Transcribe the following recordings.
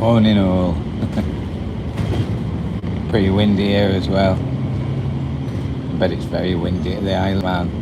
Morning all. Pretty windy here as well. But it's very windy at the Isle of Man.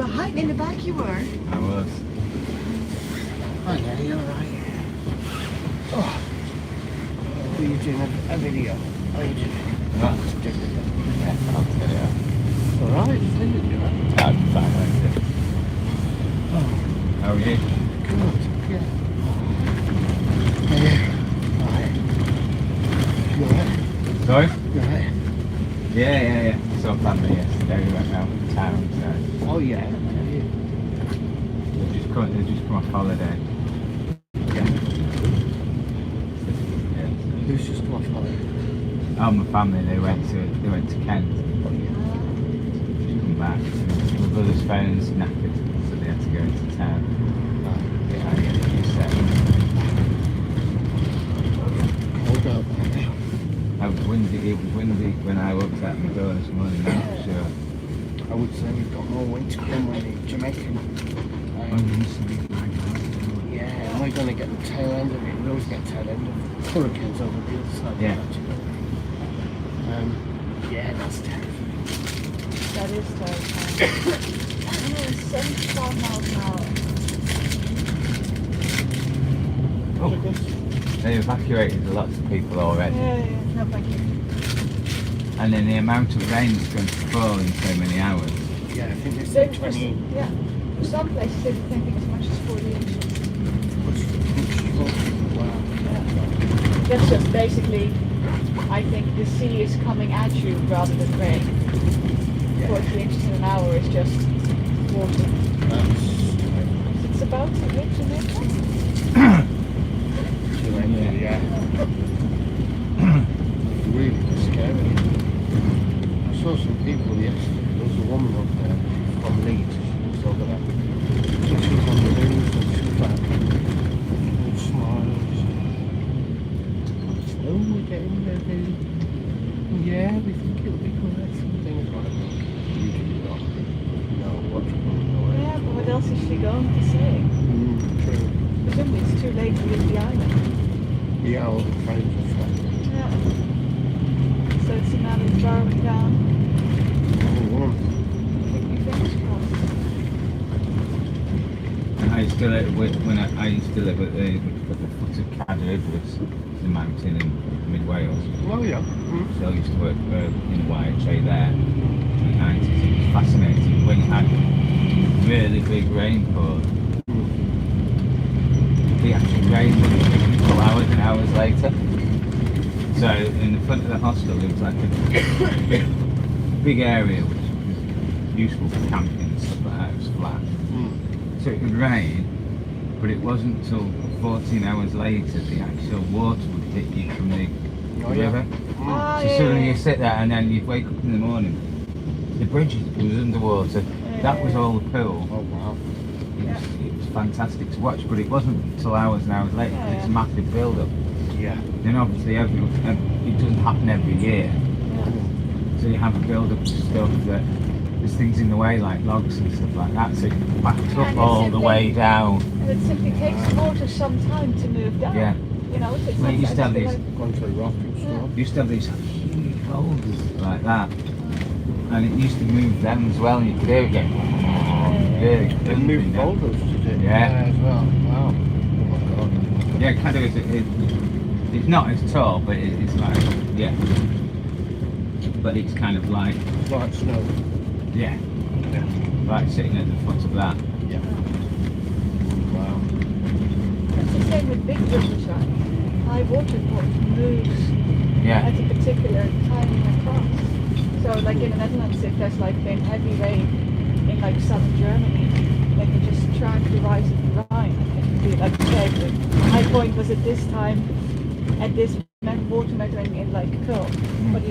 were hiding in the back, you were. I was. Hi, Nelly, you alright? Oh. Were you doing a video? How are you doing? What? Yeah, I'll tell you. It's alright, isn't it? I'm fine, thank you. Oh, How are you? good, yeah. Yeah. Alright. You alright? Sorry? You alright? Yeah. Saw family yesterday. We went out to town, so. Oh, yeah. They just come off holiday. Yeah. Yeah. Who's just off holiday? Oh, my family. They went to Kent. Oh, yeah. Just come back. My brother's phone's knackered, so they had to go into town. Yeah. I get a few sets. Cold out there. It was windy when I looked at my door this morning, that's for sure. I would say we've got more wind to come when the Jamaican. Yeah, and we're going to get the tail end of it. We always get the tail end of hurricanes over the other side. Yeah. Yeah, that's terrifying. That is terrifying. I know, 75 miles an hour. Oh, they evacuated lots of people already. Yeah, no thank you. And then the amount of rain is going to fall in so many hours. Yeah, I think they said 20. Yeah, for some places they're thinking as much as 40 inches. Wow. Yeah. That's just basically, I think the sea is coming at you rather than rain. Yeah. 40 inches in an hour is just water. It's about to hit Jamaica. Yeah. Really scary. I saw some people yesterday. There was a woman up there from Leeds. She was over there. So she was on the news and she was like, all smiles. Oh, we're getting ready. Yeah, we think it'll be correct. Some things like that. You do not know what's going on. Yeah, but what else is she going to say? True. Presumably it's too late to leave the island. Yeah, all the trains are flat. Yeah. So it's a matter of borrowing down. Keep your fingers crossed. I used to live at the foot of Cadwrydwas, the mountain in mid Wales. Oh yeah. So I used to work in the YHA there in the 90s. It was fascinating when you had really big rainfall. The actual rain would for hours and hours later. So in the front of the hostel there was like a big area which was useful for camping and stuff like that. It was flat. So it would rain, but it wasn't until 14 hours later the actual water would hit you from the river. Oh, So suddenly you sit there and then you'd wake up in the morning. The bridge was underwater. That was all the pool. Oh wow. It was fantastic to watch, but it wasn't until hours and hours later. Yeah, It's a yeah. massive build-up. Yeah. Then obviously it doesn't happen every year. So you have a build-up of stuff that there's things in the way like logs and stuff like that. So it backs Yeah, up and all it's the simply- way down. And it simply takes water some time to move down. Yeah. You know, so it's Well, not you used to have actually these- like- Gone through rock and stuff. You used to have these huge boulders like that. And it used to move them as well, and you could hear it going. Really, They really moved down. boulders to do Yeah. as well. Wow. Oh my god. Yeah, kind of. It's not as tall, but it's like, yeah. But it's kind of like, Like snow. yeah, like sitting at the foot of that. Yeah. Wow. It's the same with big rivers, right? High water moves Yeah, at a particular time across. So like in the Netherlands, if there's like been heavy rain in like southern Germany, they can just track the rise of the Rhine. It can be like, okay, the high point was at this time, at this water measuring in like Köln.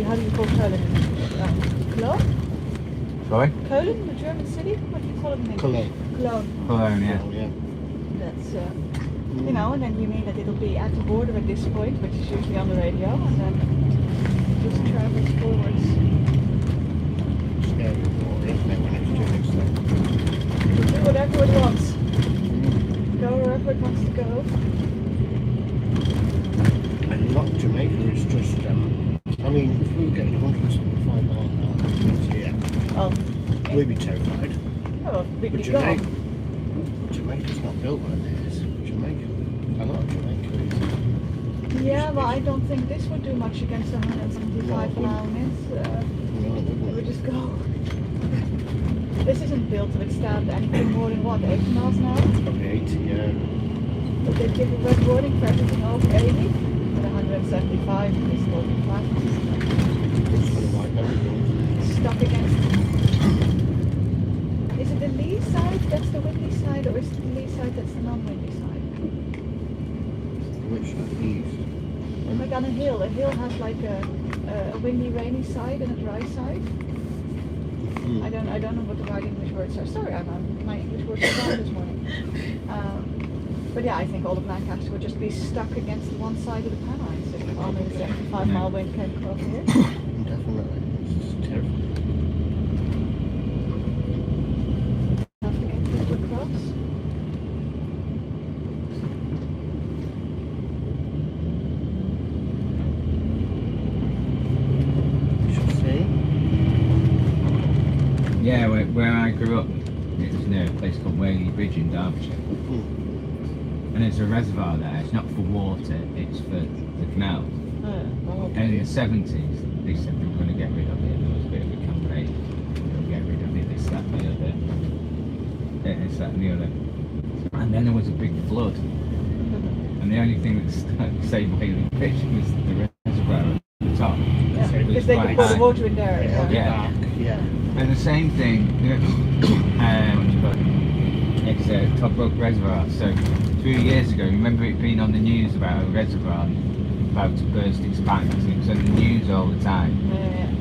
How do you call Köln in Cologne? sorry? Köln, the German city? What do you call it in English? Cologne. Cologne. Cologne, yeah. Oh, yeah. That's, you know, and then you mean that it'll be at the border at this point, which is usually on the radio, and then it just travels forwards. Scary water, isn't it, when it's doing its thing? Do whatever it wants. Go wherever it wants to go. And not Jamaica is just, I mean, if we were getting 175 miles an hour here, Well, we'd be terrified. oh of. But Big Gulf. Jamaica's not built like this. Jamaica, a lot of Jamaica is. Yeah, well, I don't think this would do much against 175 No, it mile winds. No, it It would wouldn't. just go. This isn't built to withstand anything more than what, 80 miles an hour? Probably 80, yeah. But they give a red warning for everything over 80. At 175, they still be flat. It's going to wipe everything. Stuck against. Is it the lee side that's the windy side, or is it the lee side that's the non-windy side? Which side? East. Like on a hill has like a windy, rainy side and a dry side. I don't know what the right English words are. Sorry, my English words are wrong this morning. But yeah, I think all of Lancaster would just be stuck against one side of the Pennines if only the 75 mile wind came across here. Definitely. It's just terrible. Have to get people across. You should see. Yeah, where I grew up, it was near a place called Whaley Bridge in Derbyshire. And there's a reservoir there. It's not for water, it's for the canal. Oh, And in the 70s, they said they were going to get rid of it. There was a bit of a campaign. They'll get rid of it, this, that, and the other. This, that, and the other. And then there was a big flood. And the only thing that saved Whaley Bridge was the reservoir at the top. Yeah, So it was because they could quite put the high. water in there. Yeah. Yeah. Yeah. And the same thing, what do you call it? It's Tobruk Reservoir. So 3 years ago, remember it being on the news about a reservoir about to burst its banks? It was on the news all the time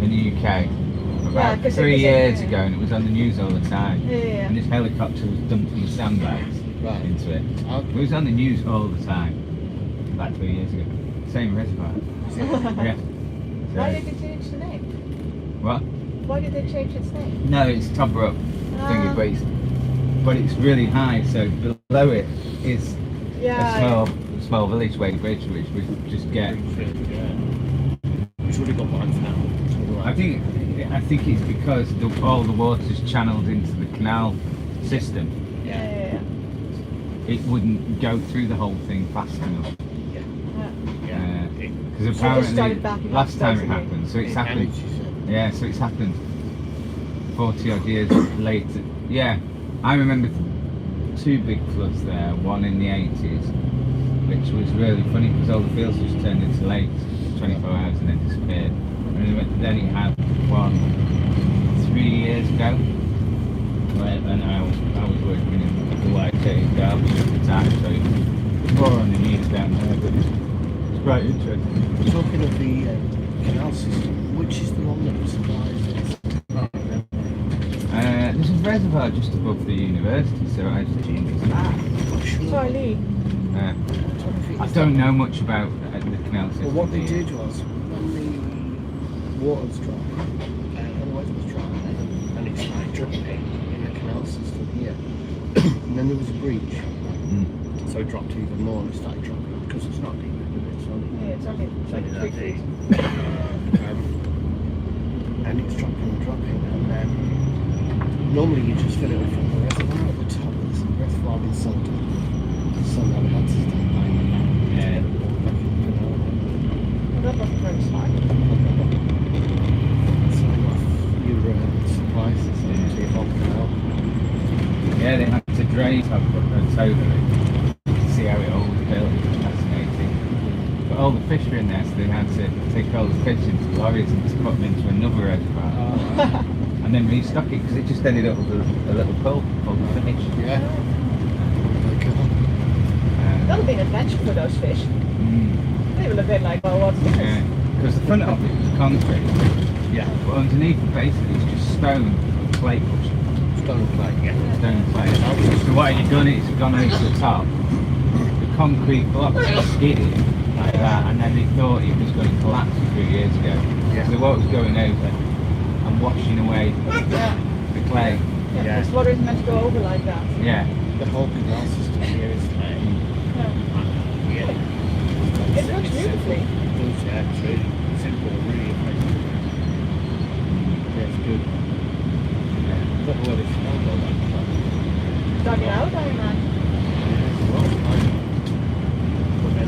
in the UK. About 'cause 3 it was years in- ago, and it was on the news all the time. Yeah. And this helicopter was dumping sandbags Right. into it. Okay. It was on the news all the time, about 3 years ago. Same reservoir. Yeah. Why So, did they change the name? what? Why did they change its name? No, it's Tobruk Ah. thingy, but it's really high. So below it is Yeah. a small village, Whaley Bridge, which we just get. It's already got lines now. It's all right. I think it's because all the water's channeled into the canal system. Yeah. It wouldn't go through the whole thing fast enough. Yeah. Because So it just started apparently backing up, last time it basically. happened, so it's It happened. managed, you said. Yeah, so it's happened 40 odd years later. Yeah, I remember two big floods there, one in the 80s, which was really funny because all the fields just turned into lakes 24 hours and then disappeared. And then it had one 3 years ago, and I was working in the YK in Derbyshire at the time, so it's more on the news down there, but it's quite interesting. Talking of the canal system, which is the one that supplies this? There's a reservoir just above the university, so I just think it's that. Not sure. Sorry, Lee. I don't know much about the canal system. Well, what they do you? did was, when the water's dry, when the weather was dry, and it started dripping in the canal system here, and then there was a breach, so it dropped even more and it started dropping, because it's not deep, it's only, Yeah, it's only like that 3 feet. deep. And it's dropping and dropping, and then normally you just fill it with from the reservoir at the top. There's a reservoir in Salton. So now we had to stand by and Yeah. walk back in the canal. Well, that wasn't very smart. So I got your supplies to your whole canal. Yeah, they had to drain Tobruk to see how it all was built. It was fascinating. But all the fish were in there, so they had to take all the fish into lorries and to put them into another reservoir. And then restock it because it just ended up with a little pool full of fish. Yeah. That'll be an adventure for those fish. They will have been like, well, what's this? Yeah, because the front of it was concrete, Yeah. but underneath it basically it's just stone and clay push. Stone clay, yeah. Stone and clay. So what you've done is gone over the top. The concrete block was skidded like that, and then they thought it was going to collapse a few years ago. Yeah. So the water was going over and washing away Yeah. the clay. Yeah. Yeah. This water isn't meant to go over like that. Yeah. The whole canal system here is clay. Yeah. Yeah. It works beautifully. It does, yeah. It's really simple, really amazing. Yeah, it's good. I don't know where they found all that. dug it out, I imagine.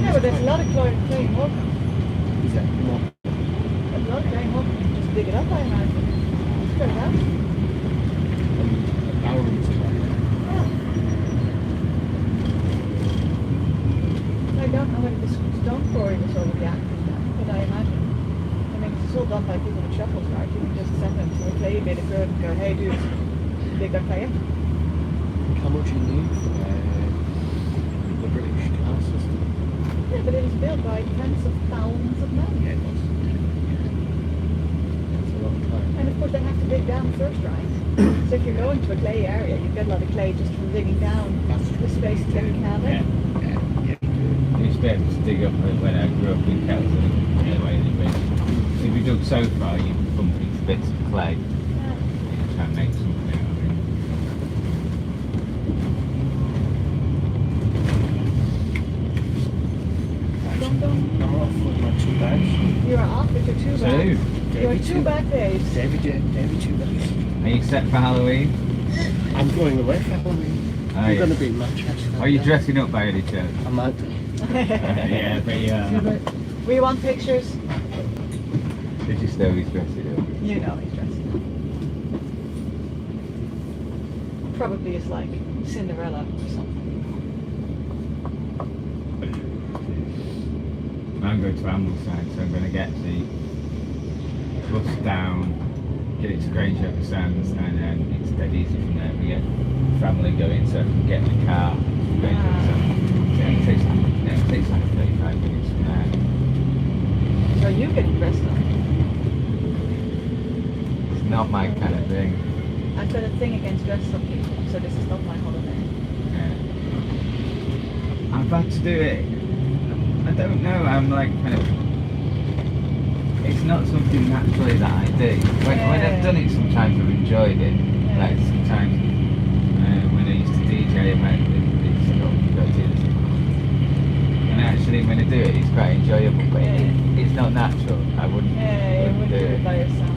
Yeah, but there's a lot of clay walking. Is that more? There's a lot of clay walking. You just dig it up, I imagine. Just cut it out. And Bowen's like that. Yeah. I don't know whether this stone quarry was already active then, but I imagine. I mean, it's all done by people with shovels, right? You can just send them to a clay bit of dirt and go, hey dude, dig that clay up. How much you need for the British canal system? Yeah, but it was built by tens of thousands of men. Yeah, it was. It's a lot of time. And of course they have to dig down first, right? So if you're going to a clay area, you get a lot of clay just from digging down That's the space to get the canal in. I used to be able to dig up when I grew up in Kelton. Anyway, if you dug so far, you could bump into bits of clay. Yeah. You try and make something out of it. I'm off with my 2 bags. You are off with your two bags. Your David, 2 bag days. David, 2 bags. Are you set for Halloween? I'm going away for Halloween. Oh, I'm yeah. going to be in Manchester. Are you dressing up by any chance? I might do. Yeah, but yeah. We want pictures. Did you know he's dressing up? You know he's dressing up. Probably is like Cinderella or something. I'm going to Ambleside, so I'm going to get the bus down, get it to Grange over Sands, and then it's dead easy from there. We get family going, so I can get in the car from Grange over Sands. Yeah, it takes like 35 minutes from there. So you getting dressed up. It's not my kind of thing. I've got a thing against dressed up people, so this is not my holiday. Yeah. I'm about to do it. I don't know, I'm like kind of, it's not something naturally that I do. When I've done it sometimes I've enjoyed it. Yeah. Like sometimes when I used to DJ, it's like, oh, you got to do this. And actually when I do it, it's quite enjoyable, but it's not natural. I wouldn't, Yeah, you wouldn't would do do it. it by yourself.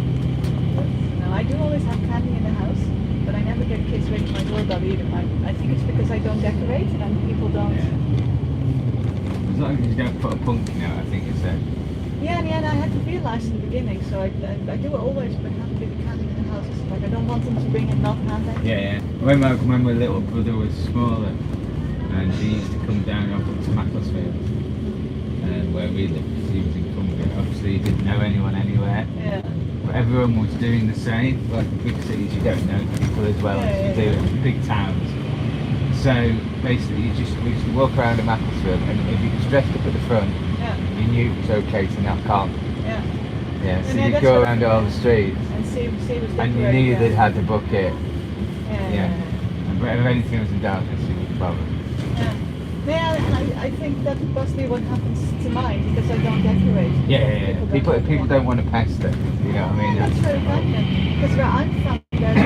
No, I do always have candy in the house, but I never get kids ringing my doorbell either. I think it's because I don't decorate and people don't. Yeah. As long as you don't put a pumpkin out, I think it's a... Yeah, and I had to realize in the beginning, so I do always have a bit of candy in the house. It's like I don't want them to bring in not handbags. Yeah. When my little brother was smaller, and he used to come down up to Macclesfield, where we lived, because he was in Cumbria. Obviously, he didn't know anyone anywhere, Yeah. but everyone was doing the same. Like the big cities, you don't know people as well as you do in big towns. So basically, we used to walk around in Macclesfield, and if you was dressed up at the front, Yeah. you knew it was okay to knock on. Yeah. Yeah, so Yeah, you'd that's go what- around all the streets, And see who's and you decorating, knew yeah. they'd had the bucket. Yeah. But if anything was in darkness, you would probably. Yeah. Yeah, and I think that must be what happens to mine because I don't decorate. Yeah. People don't want to pester. You know what I mean? That's very important. Because where I'm from, there's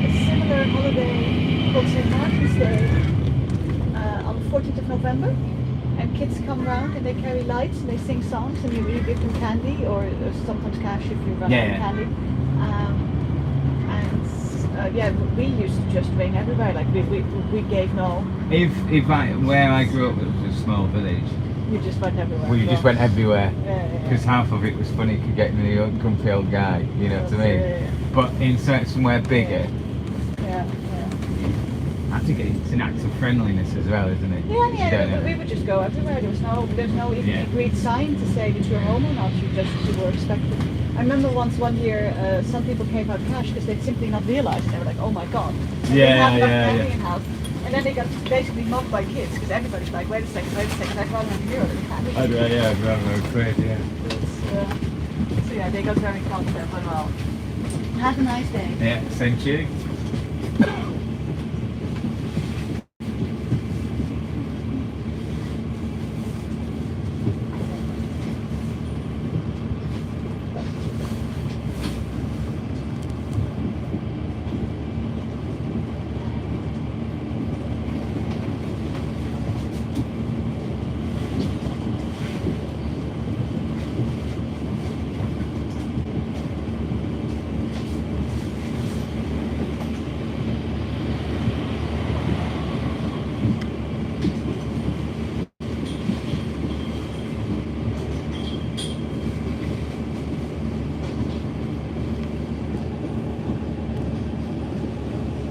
a similar holiday called St. Martin's Day on the 14th of November. And kids come round and they carry lights and they sing songs and you give them candy or sometimes cash if you run out of candy. Yeah, we used to just ring everywhere. Like we gave no. Where I grew up, it was a small village. You just went everywhere. We just went everywhere. Yeah. Because half of it was funny, could get me a comfy old guy, you know what I mean? Yeah. But in somewhere bigger, Yeah. I think it's an act of friendliness as well, isn't it? Yeah, You don't know. we would just go everywhere. There's no even Yeah. agreed sign to say that you're home or not. You were expected. I remember one year, some people came out cash because they'd simply not realized. They were like, oh my god. And they had enough candy in house. And then they got basically mocked by kids because everybody's like, wait a second, I'd rather have euro than candy. I'd rather go crazy, yeah. So yeah, they got very cross there, but well. Have a nice day. Yeah, same to you.